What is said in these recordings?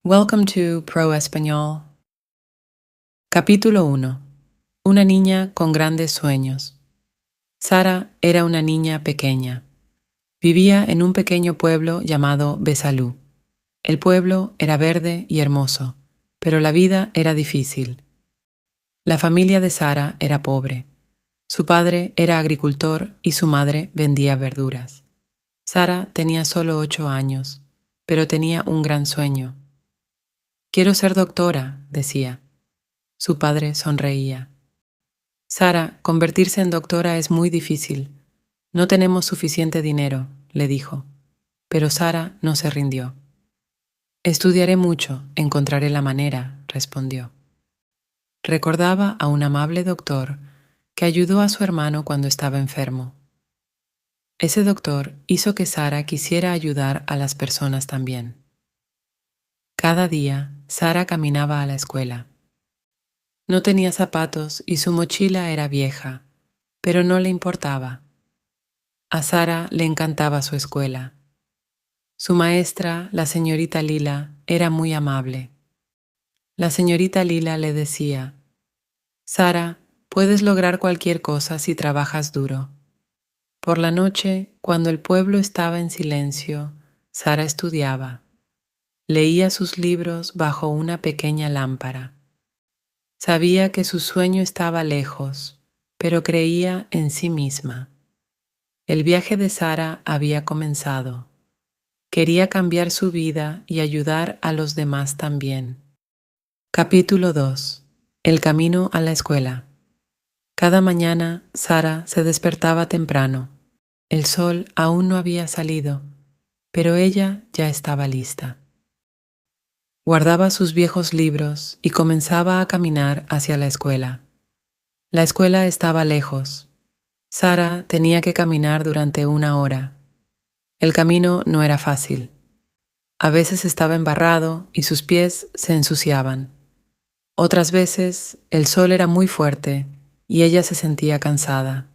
Welcome to Pro Español. Capítulo 1. Una niña con grandes sueños. Sara era una niña pequeña. Vivía en un pequeño pueblo llamado Besalú. El pueblo era verde y hermoso, pero la vida era difícil. La familia de Sara era pobre. Su padre era agricultor y su madre vendía verduras. Sara tenía solo 8 años, pero tenía un gran sueño. Quiero ser doctora, decía. Su padre sonreía. Sara, convertirse en doctora es muy difícil. No tenemos suficiente dinero, le dijo. Pero Sara no se rindió. Estudiaré mucho, encontraré la manera, respondió. Recordaba a un amable doctor que ayudó a su hermano cuando estaba enfermo. Ese doctor hizo que Sara quisiera ayudar a las personas también. Cada día, Sara caminaba a la escuela. No tenía zapatos y su mochila era vieja, pero no le importaba. A Sara le encantaba su escuela. Su maestra, la señorita Lila, era muy amable. La señorita Lila le decía: Sara, puedes lograr cualquier cosa si trabajas duro. Por la noche, cuando el pueblo estaba en silencio, Sara estudiaba. Leía sus libros bajo una pequeña lámpara. Sabía que su sueño estaba lejos, pero creía en sí misma. El viaje de Sara había comenzado. Quería cambiar su vida y ayudar a los demás también. Capítulo 2. El camino a la escuela. Cada mañana Sara se despertaba temprano. El sol aún no había salido, pero ella ya estaba lista. Guardaba sus viejos libros y comenzaba a caminar hacia la escuela. La escuela estaba lejos. Sara tenía que caminar durante 1 hora. El camino no era fácil. A veces estaba embarrado y sus pies se ensuciaban. Otras veces el sol era muy fuerte y ella se sentía cansada.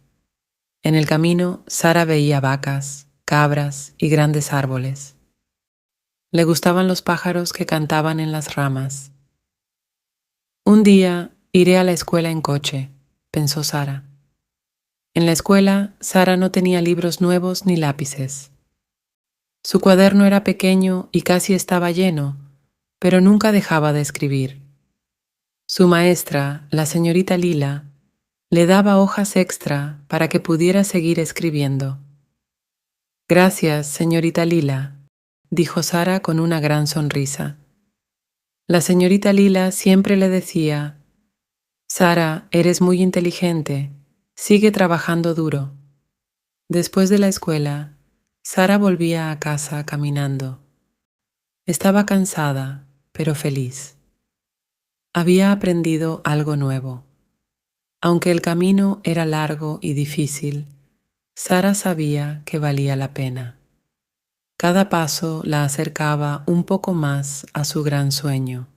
En el camino, Sara veía vacas, cabras y grandes árboles. Le gustaban los pájaros que cantaban en las ramas. Un día iré a la escuela en coche, pensó Sara. En la escuela, Sara no tenía libros nuevos ni lápices. Su cuaderno era pequeño y casi estaba lleno, pero nunca dejaba de escribir. Su maestra, la señorita Lila, le daba hojas extra para que pudiera seguir escribiendo. Gracias, señorita Lila, dijo Sara con una gran sonrisa. La señorita Lila siempre le decía: Sara, eres muy inteligente, sigue trabajando duro. Después de la escuela, Sara volvía a casa caminando. Estaba cansada, pero feliz. Había aprendido algo nuevo. Aunque el camino era largo y difícil, Sara sabía que valía la pena. Cada paso la acercaba un poco más a su gran sueño.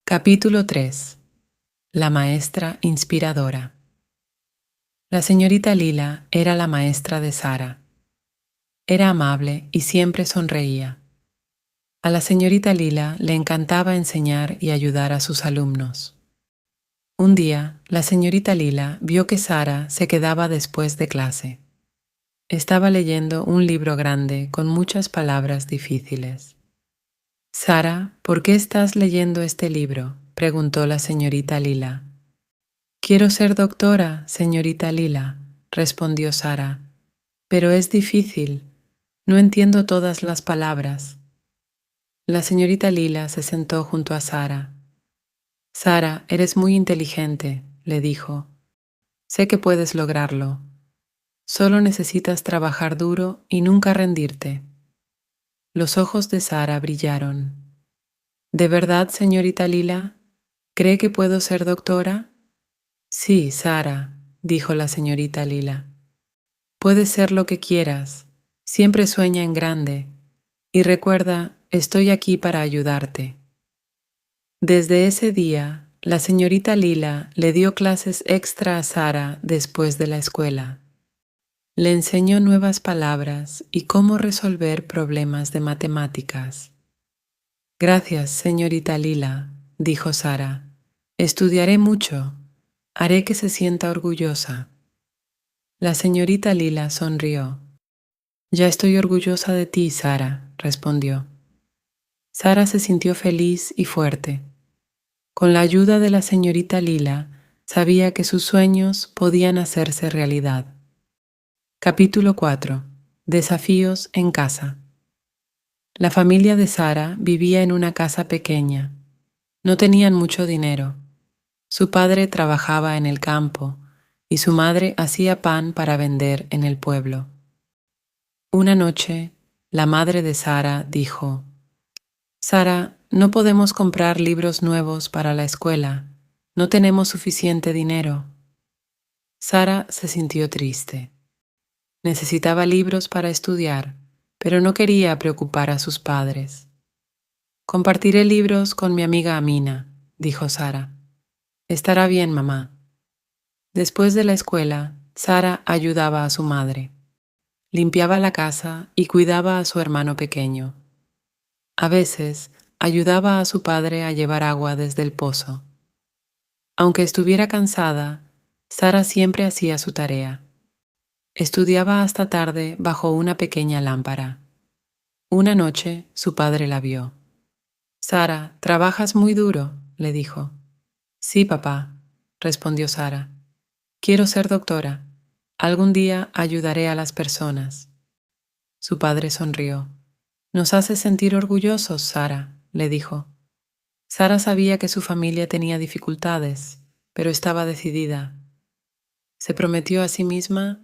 Capítulo 3. La maestra inspiradora. La señorita Lila era la maestra de Sara. Era amable y siempre sonreía. A la señorita Lila le encantaba enseñar y ayudar a sus alumnos. Un día, la señorita Lila vio que Sara se quedaba después de clase. Estaba leyendo un libro grande con muchas palabras difíciles. Sara, ¿por qué estás leyendo este libro?, preguntó la señorita Lila. Quiero ser doctora, señorita Lila, respondió Sara, pero es difícil. No entiendo todas las palabras. La señorita Lila se sentó junto a Sara. Sara, eres muy inteligente, le dijo. Sé que puedes lograrlo. Solo necesitas trabajar duro y nunca rendirte. Los ojos de Sara brillaron. ¿De verdad, señorita Lila? ¿Cree que puedo ser doctora? Sí, Sara, dijo la señorita Lila. Puedes ser lo que quieras. Siempre sueña en grande. Y recuerda, estoy aquí para ayudarte. Desde ese día, la señorita Lila le dio clases extra a Sara después de la escuela. Le enseñó nuevas palabras y cómo resolver problemas de matemáticas. Gracias, señorita Lila, dijo Sara. Estudiaré mucho. Haré que se sienta orgullosa. La señorita Lila sonrió. Ya estoy orgullosa de ti, Sara, respondió. Sara se sintió feliz y fuerte. Con la ayuda de la señorita Lila, sabía que sus sueños podían hacerse realidad. Capítulo 4. Desafíos en casa. La familia de Sara vivía en una casa pequeña. No tenían mucho dinero. Su padre trabajaba en el campo y su madre hacía pan para vender en el pueblo. Una noche, la madre de Sara dijo: Sara, no podemos comprar libros nuevos para la escuela. No tenemos suficiente dinero. Sara se sintió triste. Necesitaba libros para estudiar, pero no quería preocupar a sus padres. Compartiré libros con mi amiga Amina, dijo Sara. Estará bien, mamá. Después de la escuela, Sara ayudaba a su madre. Limpiaba la casa y cuidaba a su hermano pequeño. A veces, ayudaba a su padre a llevar agua desde el pozo. Aunque estuviera cansada, Sara siempre hacía su tarea. Estudiaba hasta tarde bajo una pequeña lámpara. Una noche, su padre la vio. Sara, trabajas muy duro, le dijo. Sí, papá, respondió Sara. Quiero ser doctora. Algún día ayudaré a las personas. Su padre sonrió. Nos hace sentir orgullosos, Sara, le dijo. Sara sabía que su familia tenía dificultades, pero estaba decidida. Se prometió a sí misma: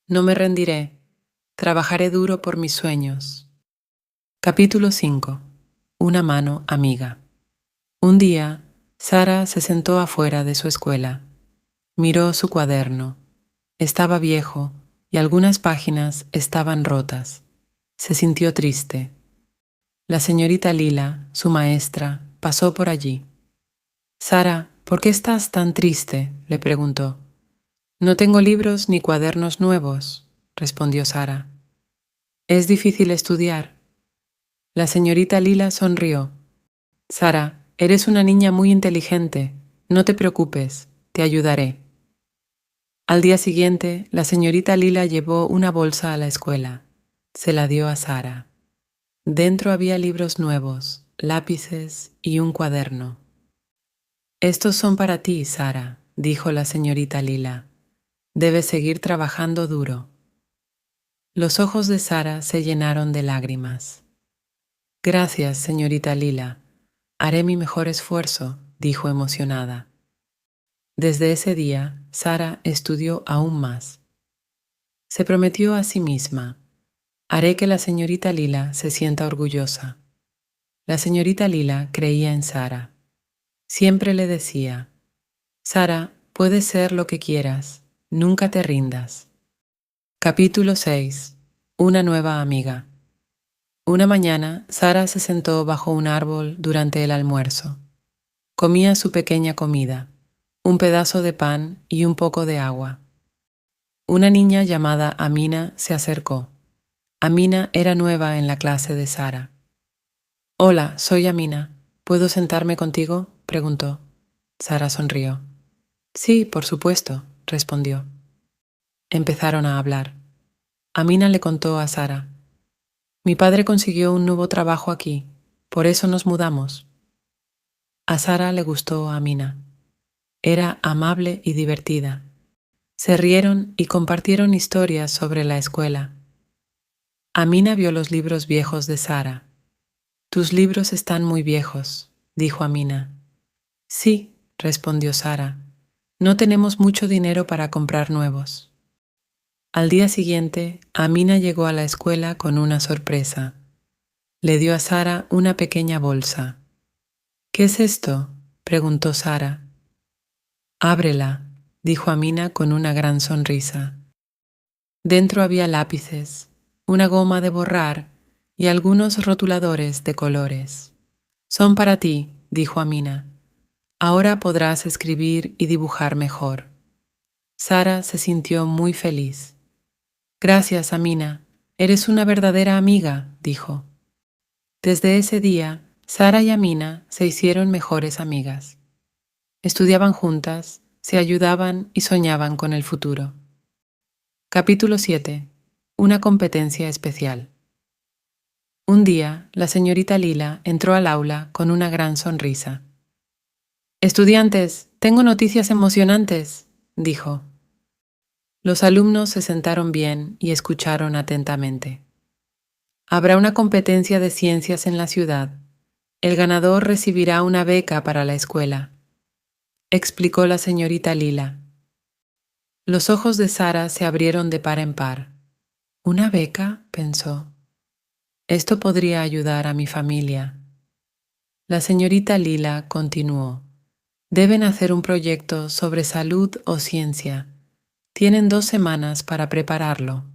no me rendiré, trabajaré duro por mis sueños. Capítulo 5. Una mano amiga. Un día, Sara se sentó afuera de su escuela. Miró su cuaderno. Estaba viejo y algunas páginas estaban rotas. Se sintió triste. La señorita Lila, su maestra, pasó por allí. Sara, ¿por qué estás tan triste?, le preguntó. No tengo libros ni cuadernos nuevos, respondió Sara. Es difícil estudiar. La señorita Lila sonrió. Sara, eres una niña muy inteligente. No te preocupes, te ayudaré. Al día siguiente, la señorita Lila llevó una bolsa a la escuela. Se la dio a Sara. Dentro había libros nuevos, lápices y un cuaderno. Estos son para ti, Sara, dijo la señorita Lila. Debes seguir trabajando duro. Los ojos de Sara se llenaron de lágrimas. Gracias, señorita Lila. Haré mi mejor esfuerzo, dijo emocionada. Desde ese día, Sara estudió aún más. Se prometió a sí misma: haré que la señorita Lila se sienta orgullosa. La señorita Lila creía en Sara. Siempre le decía: Sara, puedes ser lo que quieras, nunca te rindas. Capítulo 6. Una nueva amiga. Una mañana, Sara se sentó bajo un árbol durante el almuerzo. Comía su pequeña comida, un pedazo de pan y un poco de agua. Una niña llamada Amina se acercó. Amina era nueva en la clase de Sara. Hola, soy Amina. ¿Puedo sentarme contigo?, preguntó. Sara sonrió. Sí, por supuesto, respondió. Empezaron a hablar. Amina le contó a Sara: mi padre consiguió un nuevo trabajo aquí, por eso nos mudamos. A Sara le gustó Amina. Era amable y divertida. Se rieron y compartieron historias sobre la escuela. Amina vio los libros viejos de Sara. Tus libros están muy viejos, dijo Amina. Sí, respondió Sara. No tenemos mucho dinero para comprar nuevos. Al día siguiente, Amina llegó a la escuela con una sorpresa. Le dio a Sara una pequeña bolsa. ¿Qué es esto?, preguntó Sara. Ábrela, dijo Amina con una gran sonrisa. Dentro había lápices, una goma de borrar y algunos rotuladores de colores. Son para ti, dijo Amina. Ahora podrás escribir y dibujar mejor. Sara se sintió muy feliz. Gracias, Amina. Eres una verdadera amiga, dijo. Desde ese día, Sara y Amina se hicieron mejores amigas. Estudiaban juntas, se ayudaban y soñaban con el futuro. Capítulo 7. Una competencia especial. Un día, la señorita Lila entró al aula con una gran sonrisa. «Estudiantes, tengo noticias emocionantes», dijo. Los alumnos se sentaron bien y escucharon atentamente. Habrá una competencia de ciencias en la ciudad. El ganador recibirá una beca para la escuela, explicó la señorita Lila. Los ojos de Sara se abrieron de par en par. ¿Una beca?, pensó. Esto podría ayudar a mi familia. La señorita Lila continuó. Deben hacer un proyecto sobre salud o ciencia. Tienen 2 semanas para prepararlo.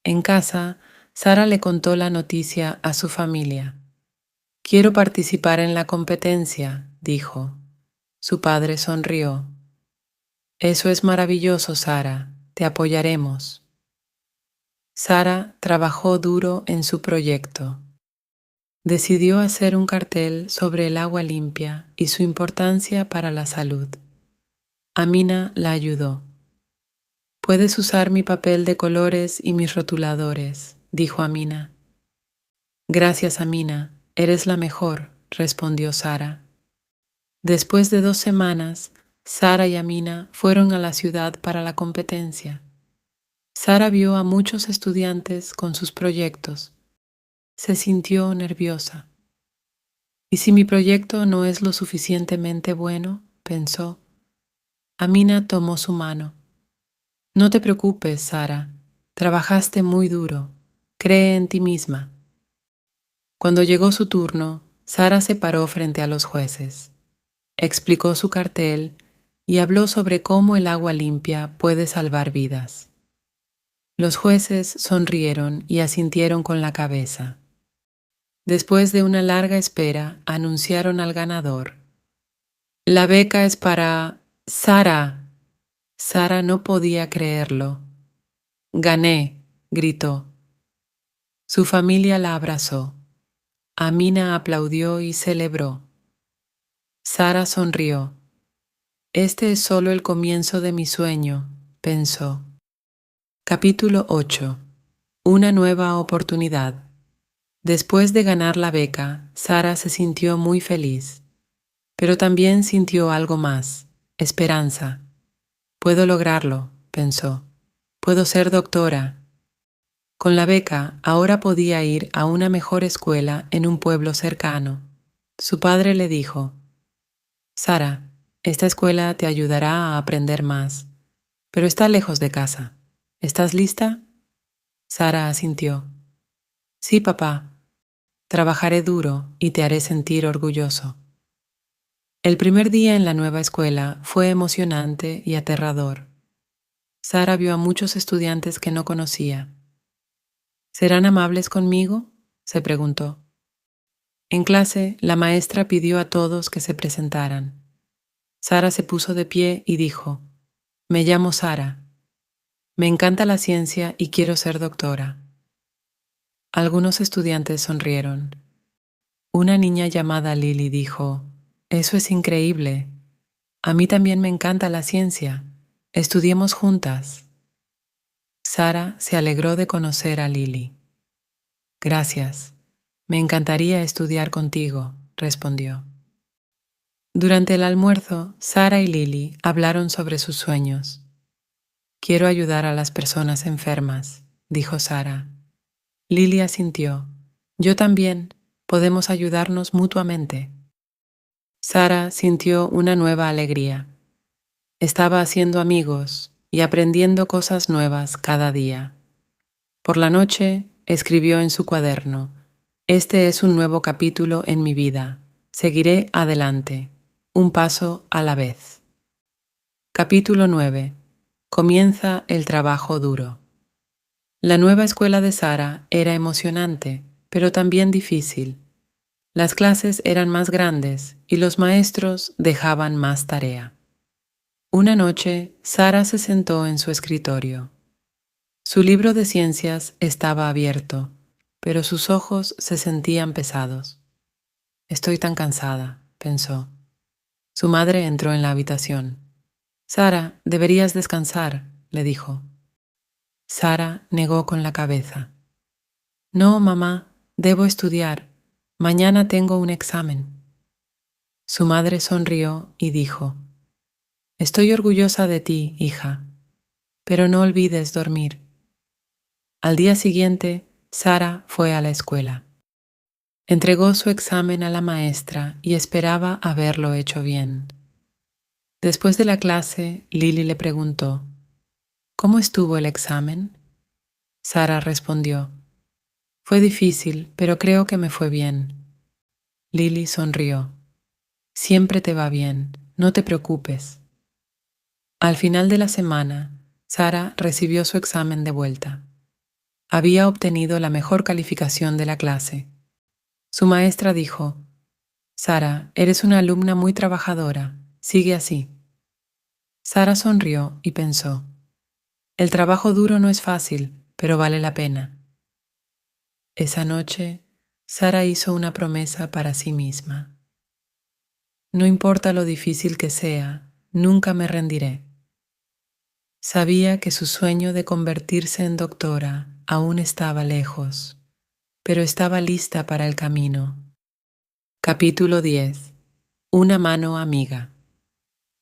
En casa, Sara le contó la noticia a su familia. Quiero participar en la competencia, dijo. Su padre sonrió. Eso es maravilloso, Sara. Te apoyaremos. Sara trabajó duro en su proyecto. Decidió hacer un cartel sobre el agua limpia y su importancia para la salud. Amina la ayudó. Puedes usar mi papel de colores y mis rotuladores, dijo Amina. Gracias, Amina, eres la mejor, respondió Sara. Después de 2 semanas, Sara y Amina fueron a la ciudad para la competencia. Sara vio a muchos estudiantes con sus proyectos. Se sintió nerviosa. ¿Y si mi proyecto no es lo suficientemente bueno?, pensó. Amina tomó su mano. No te preocupes, Sara. Trabajaste muy duro. Cree en ti misma. Cuando llegó su turno, Sara se paró frente a los jueces. Explicó su cartel y habló sobre cómo el agua limpia puede salvar vidas. Los jueces sonrieron y asintieron con la cabeza. Después de una larga espera, anunciaron al ganador. La beca es para Sara. Sara no podía creerlo. Gané, gritó. Su familia la abrazó. Amina aplaudió y celebró. Sara sonrió. Este es solo el comienzo de mi sueño, pensó. Capítulo 8. Una nueva oportunidad. Después de ganar la beca, Sara se sintió muy feliz, pero también sintió algo más, esperanza. Puedo lograrlo, pensó. Puedo ser doctora. Con la beca, ahora podía ir a una mejor escuela en un pueblo cercano. Su padre le dijo, Sara, esta escuela te ayudará a aprender más, pero está lejos de casa. ¿Estás lista? Sara asintió. Sí, papá. Trabajaré duro y te haré sentir orgulloso. El primer día en la nueva escuela fue emocionante y aterrador. Sara vio a muchos estudiantes que no conocía. ¿Serán amables conmigo?, se preguntó. En clase, la maestra pidió a todos que se presentaran. Sara se puso de pie y dijo, Me llamo Sara. Me encanta la ciencia y quiero ser doctora. Algunos estudiantes sonrieron. Una niña llamada Lily dijo, Eso es increíble. A mí también me encanta la ciencia. Estudiemos juntas. Sara se alegró de conocer a Lily. Gracias. Me encantaría estudiar contigo, respondió. Durante el almuerzo, Sara y Lily hablaron sobre sus sueños. Quiero ayudar a las personas enfermas, dijo Sara. Lily asintió. Yo también. Podemos ayudarnos mutuamente. Sara sintió una nueva alegría. Estaba haciendo amigos y aprendiendo cosas nuevas cada día. Por la noche, escribió en su cuaderno, Este es un nuevo capítulo en mi vida. Seguiré adelante, un paso a la vez. Capítulo 9. Comienza el trabajo duro. La nueva escuela de Sara era emocionante, pero también difícil. Las clases eran más grandes y los maestros dejaban más tarea. Una noche, Sara se sentó en su escritorio. Su libro de ciencias estaba abierto, pero sus ojos se sentían pesados. Estoy tan cansada, pensó. Su madre entró en la habitación. Sara, deberías descansar, le dijo. Sara negó con la cabeza. No, mamá, debo estudiar. Mañana tengo un examen. Su madre sonrió y dijo, Estoy orgullosa de ti, hija, pero no olvides dormir. Al día siguiente, Sara fue a la escuela. Entregó su examen a la maestra y esperaba haberlo hecho bien. Después de la clase, Lily le preguntó, ¿Cómo estuvo el examen? Sara respondió, Fue difícil, pero creo que me fue bien. Lily sonrió. Siempre te va bien, no te preocupes. Al final de la semana, Sara recibió su examen de vuelta. Había obtenido la mejor calificación de la clase. Su maestra dijo, Sara, eres una alumna muy trabajadora, sigue así. Sara sonrió y pensó, el trabajo duro no es fácil, pero vale la pena. Esa noche, Sara hizo una promesa para sí misma. No importa lo difícil que sea, nunca me rendiré. Sabía que su sueño de convertirse en doctora aún estaba lejos, pero estaba lista para el camino. Capítulo 10. Una mano amiga.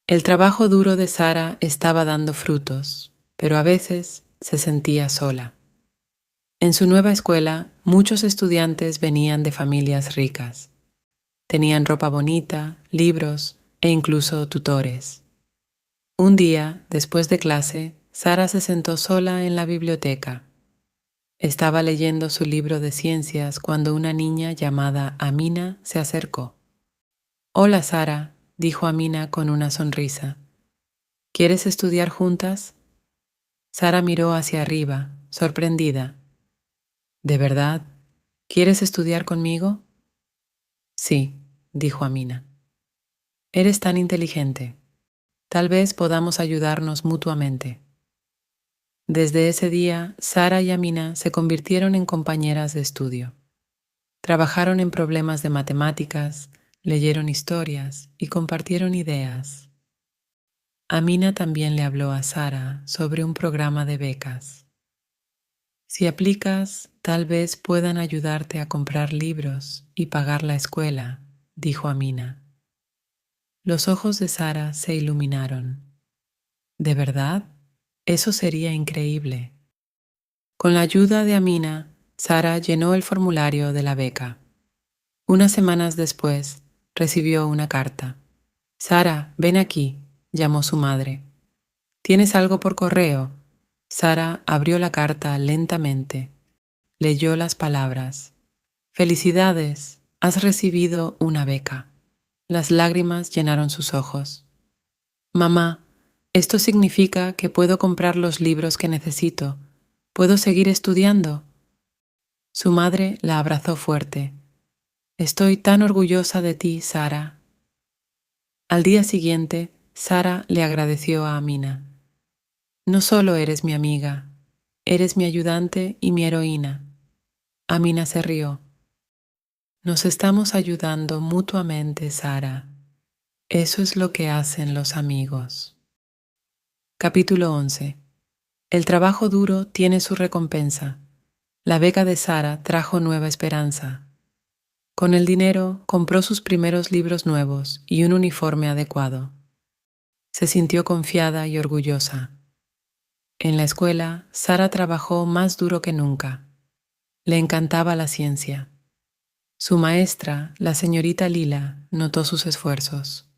El trabajo duro de Sara estaba dando frutos, pero a veces se sentía sola. En su nueva escuela, muchos estudiantes venían de familias ricas. Tenían ropa bonita, libros e incluso tutores. Un día, después de clase, Sara se sentó sola en la biblioteca. Estaba leyendo su libro de ciencias cuando una niña llamada Amina se acercó. Hola, Sara, dijo Amina con una sonrisa. ¿Quieres estudiar juntas? Sara miró hacia arriba, sorprendida. ¿De verdad? ¿Quieres estudiar conmigo? Sí, dijo Amina. Eres tan inteligente. Tal vez podamos ayudarnos mutuamente. Desde ese día, Sara y Amina se convirtieron en compañeras de estudio. Trabajaron en problemas de matemáticas, leyeron historias y compartieron ideas. Amina también le habló a Sara sobre un programa de becas. Si aplicas, tal vez puedan ayudarte a comprar libros y pagar la escuela, dijo Amina. Los ojos de Sara se iluminaron. ¿De verdad? Eso sería increíble. Con la ayuda de Amina, Sara llenó el formulario de la beca. Unas semanas después, recibió una carta. Sara, ven aquí, llamó su madre. ¿Tienes algo por correo? Sara abrió la carta lentamente. Leyó las palabras. Felicidades, has recibido una beca. Las lágrimas llenaron sus ojos. Mamá, esto significa que puedo comprar los libros que necesito. ¿Puedo seguir estudiando? Su madre la abrazó fuerte. Estoy tan orgullosa de ti, Sara. Al día siguiente, Sara le agradeció a Amina. No solo eres mi amiga, eres mi ayudante y mi heroína. Amina se rió. Nos estamos ayudando mutuamente, Sara. Eso es lo que hacen los amigos. Capítulo 11. El trabajo duro tiene su recompensa. La beca de Sara trajo nueva esperanza. Con el dinero compró sus primeros libros nuevos y un uniforme adecuado. Se sintió confiada y orgullosa. En la escuela, Sara trabajó más duro que nunca. Le encantaba la ciencia. Su maestra, la señorita Lila, notó sus esfuerzos.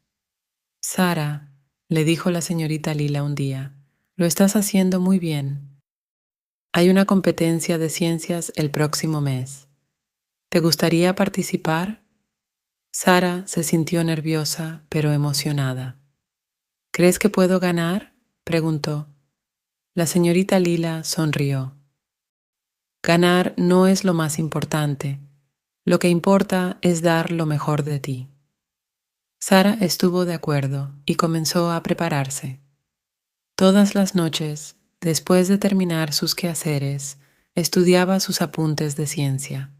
Sara, le dijo la señorita Lila un día, lo estás haciendo muy bien. Hay una competencia de ciencias el próximo mes. ¿Te gustaría participar? Sara se sintió nerviosa, pero emocionada. ¿Crees que puedo ganar?, preguntó. La señorita Lila sonrió. Ganar no es lo más importante. Lo que importa es dar lo mejor de ti. Sara estuvo de acuerdo y comenzó a prepararse. Todas las noches, después de terminar sus quehaceres, estudiaba sus apuntes de ciencia.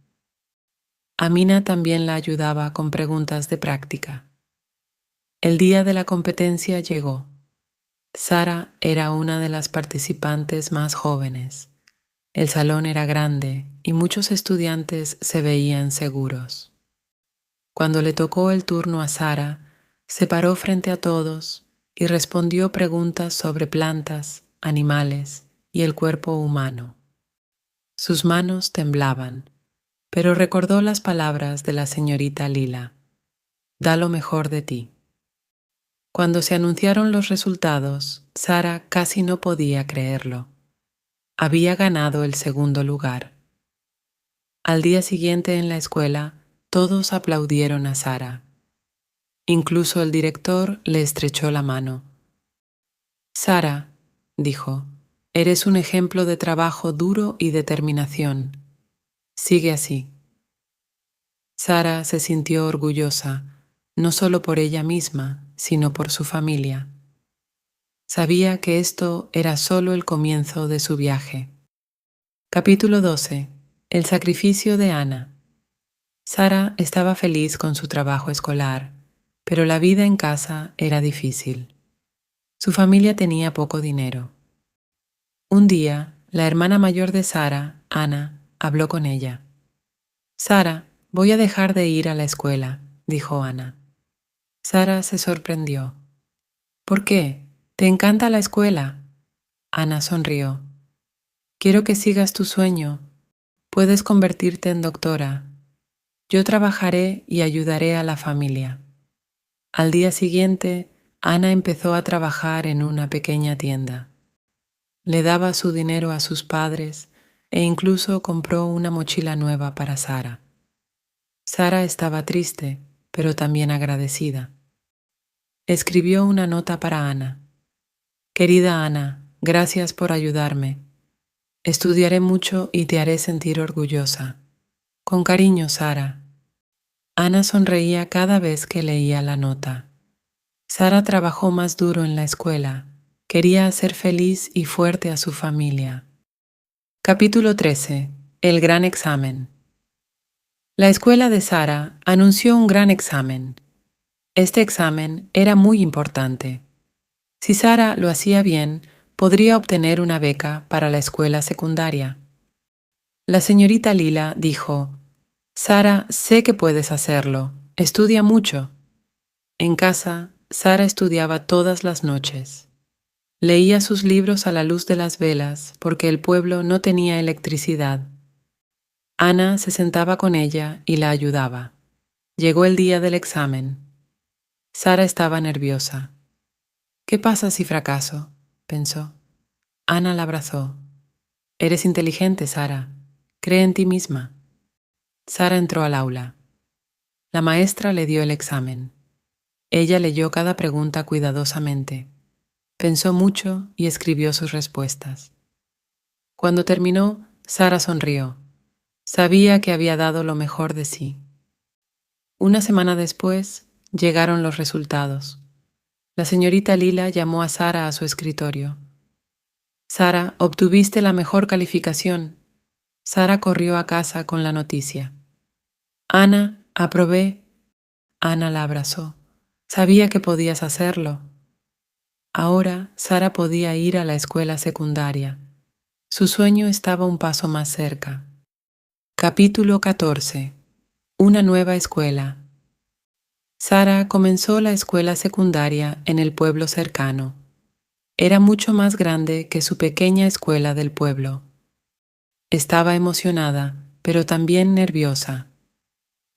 Amina también la ayudaba con preguntas de práctica. El día de la competencia llegó. Sara era una de las participantes más jóvenes. El salón era grande y muchos estudiantes se veían seguros. Cuando le tocó el turno a Sara, se paró frente a todos y respondió preguntas sobre plantas, animales y el cuerpo humano. Sus manos temblaban, pero recordó las palabras de la señorita Lila: da lo mejor de ti. Cuando se anunciaron los resultados, Sara casi no podía creerlo. Había ganado el segundo lugar. Al día siguiente en la escuela, todos aplaudieron a Sara. Incluso el director le estrechó la mano. Sara, dijo, eres un ejemplo de trabajo duro y determinación. Sigue así. Sara se sintió orgullosa, no solo por ella misma, sino por su familia. Sabía que esto era solo el comienzo de su viaje. Capítulo 12. El sacrificio de Ana. Sara estaba feliz con su trabajo escolar, pero la vida en casa era difícil. Su familia tenía poco dinero. Un día, la hermana mayor de Sara, Ana, habló con ella. Sara, voy a dejar de ir a la escuela, dijo Ana. Sara se sorprendió. ¿Por qué? ¿Te encanta la escuela? Ana sonrió. Quiero que sigas tu sueño. Puedes convertirte en doctora. Yo trabajaré y ayudaré a la familia. Al día siguiente, Ana empezó a trabajar en una pequeña tienda. Le daba su dinero a sus padres e incluso compró una mochila nueva para Sara. Sara estaba triste, pero también agradecida. Escribió una nota para Ana. Querida Ana, gracias por ayudarme. Estudiaré mucho y te haré sentir orgullosa. Con cariño, Sara. Ana sonreía cada vez que leía la nota. Sara trabajó más duro en la escuela. Quería hacer feliz y fuerte a su familia. Capítulo 13. El gran examen. La escuela de Sara anunció un gran examen. Este examen era muy importante. Si Sara lo hacía bien, podría obtener una beca para la escuela secundaria. La señorita Lila dijo: Sara, sé que puedes hacerlo. Estudia mucho. En casa, Sara estudiaba todas las noches. Leía sus libros a la luz de las velas porque el pueblo no tenía electricidad. Ana se sentaba con ella y la ayudaba. Llegó el día del examen. Sara estaba nerviosa. ¿Qué pasa si fracaso?, pensó. Ana la abrazó. Eres inteligente, Sara. Cree en ti misma. Sara entró al aula. La maestra le dio el examen. Ella leyó cada pregunta cuidadosamente. Pensó mucho y escribió sus respuestas. Cuando terminó, Sara sonrió. Sabía que había dado lo mejor de sí. Una semana después, llegaron los resultados. La señorita Lila llamó a Sara a su escritorio. Sara, obtuviste la mejor calificación. Sara corrió a casa con la noticia. Ana, aprobé. Ana la abrazó. Sabía que podías hacerlo. Ahora Sara podía ir a la escuela secundaria. Su sueño estaba un paso más cerca. Capítulo 14. Una nueva escuela. Sara comenzó la escuela secundaria en el pueblo cercano. Era mucho más grande que su pequeña escuela del pueblo. Estaba emocionada, pero también nerviosa.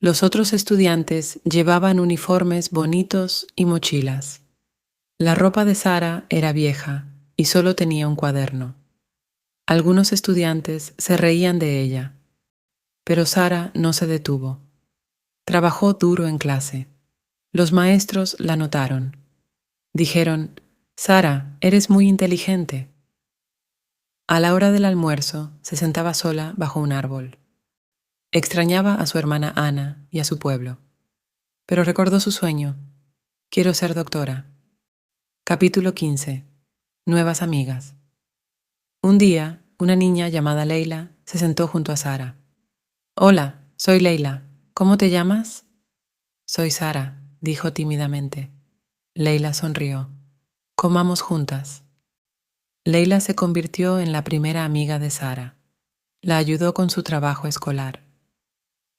Los otros estudiantes llevaban uniformes bonitos y mochilas. La ropa de Sara era vieja y solo tenía un cuaderno. Algunos estudiantes se reían de ella, pero Sara no se detuvo. Trabajó duro en clase. Los maestros la notaron. Dijeron: Sara, eres muy inteligente. A la hora del almuerzo se sentaba sola bajo un árbol. Extrañaba a su hermana Ana y a su pueblo, pero recordó su sueño. Quiero ser doctora. Capítulo 15. Nuevas amigas. Un día, una niña llamada Leila se sentó junto a Sara. Hola, soy Leila. ¿Cómo te llamas? Soy Sara, dijo tímidamente. Leila sonrió. Comamos juntas. Leila se convirtió en la primera amiga de Sara. La ayudó con su trabajo escolar.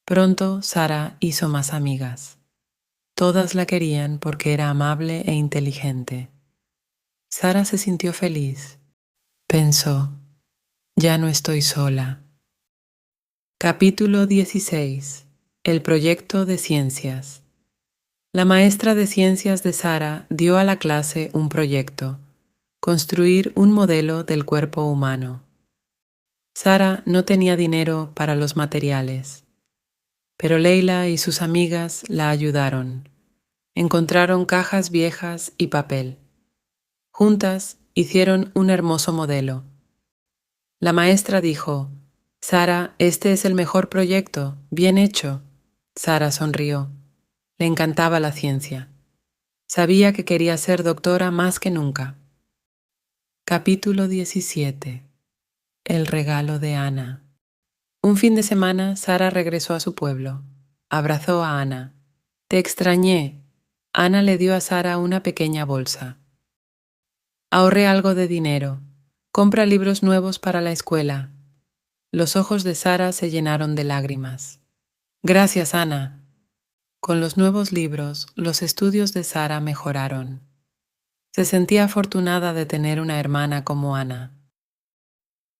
Pronto Sara hizo más amigas. Todas la querían porque era amable e inteligente. Sara se sintió feliz. Pensó, ya no estoy sola. Capítulo 16. El proyecto de ciencias. La maestra de ciencias de Sara dio a la clase un proyecto: construir un modelo del cuerpo humano. Sara no tenía dinero para los materiales, pero Leila y sus amigas la ayudaron. Encontraron cajas viejas y papel. Juntas hicieron un hermoso modelo. La maestra dijo: Sara, este es el mejor proyecto, bien hecho. Sara sonrió. Le encantaba la ciencia. Sabía que quería ser doctora más que nunca. Capítulo 17. El regalo de Ana. Un fin de semana, Sara regresó a su pueblo. Abrazó a Ana. Te extrañé. Ana le dio a Sara una pequeña bolsa. Ahorré algo de dinero. Compra libros nuevos para la escuela. Los ojos de Sara se llenaron de lágrimas. Gracias, Ana. Con los nuevos libros, los estudios de Sara mejoraron. Se sentía afortunada de tener una hermana como Ana.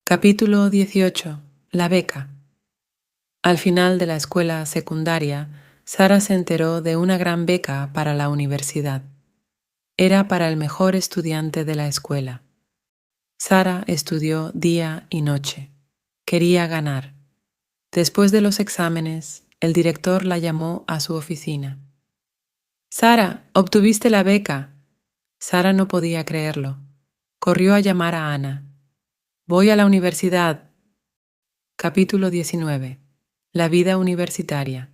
Capítulo 18. La beca. Al final de la escuela secundaria, Sara se enteró de una gran beca para la universidad. Era para el mejor estudiante de la escuela. Sara estudió día y noche. Quería ganar. Después de los exámenes, el director la llamó a su oficina. Sara, obtuviste la beca. Sara no podía creerlo. Corrió a llamar a Ana. Voy a la universidad. Capítulo 19. La vida universitaria.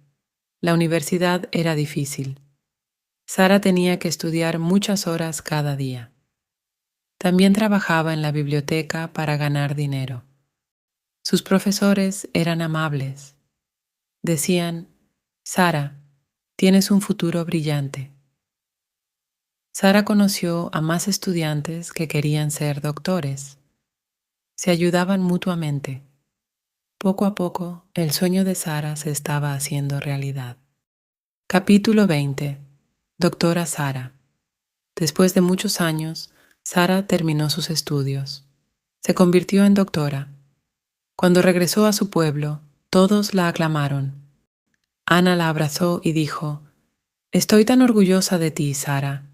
La universidad era difícil. Sara tenía que estudiar muchas horas cada día. También trabajaba en la biblioteca para ganar dinero. Sus profesores eran amables. Decían: Sara, tienes un futuro brillante. Sara conoció a más estudiantes que querían ser doctores. Se ayudaban mutuamente. Poco a poco, el sueño de Sara se estaba haciendo realidad. Capítulo 20. Doctora Sara. Después de muchos años, Sara terminó sus estudios. Se convirtió en doctora. Cuando regresó a su pueblo, todos la aclamaron. Ana la abrazó y dijo: Estoy tan orgullosa de ti, Sara.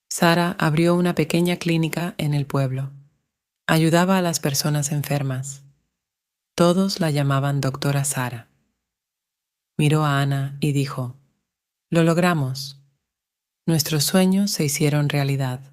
Sara abrió una pequeña clínica en el pueblo. Ayudaba a las personas enfermas. Todos la llamaban Doctora Sara. Miró a Ana y dijo: Lo logramos. Nuestros sueños se hicieron realidad.